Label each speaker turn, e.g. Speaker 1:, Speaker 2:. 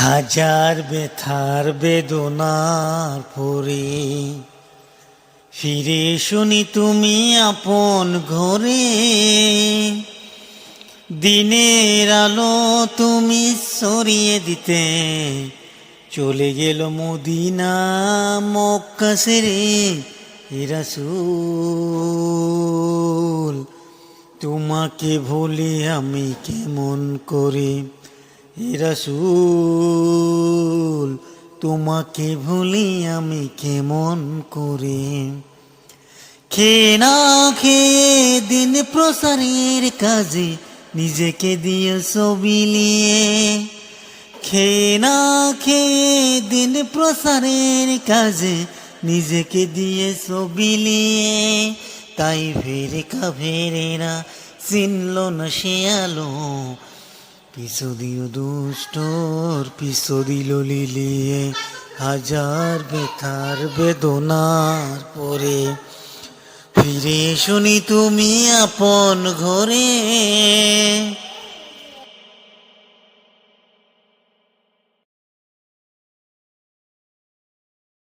Speaker 1: হাজার ব্যথার বেদনার পরে ফিরে শুনি তুমি আপন ঘরে। দিনের আলো তুমি সরিয়ে দিতে চলে গেল মদিনা মক্কা ছেড়ে। হে রাসূল তোমাকে ভুলি আমি কেমন করে। হে রাসূল তোমাকে ভুলি আমি কেমন করে। খেয়ে না খেয়ে দিন প্রসারের কাজে নিজেকে দিয়েছ বিলিয়ে। খেয়ে না খেয়ে দিন প্রসারের কাজে নিজেকে দিয়েছ বিলিয়ে। তাই ফেরে কাফেরেরা চিনল না সে আলো, পিছু দিও দুষ্টর পিছু দিল লিলিয়ে। হাজার ব্যথার বেদনার পরে ফিরে শুনি তুমি আপন ঘরে।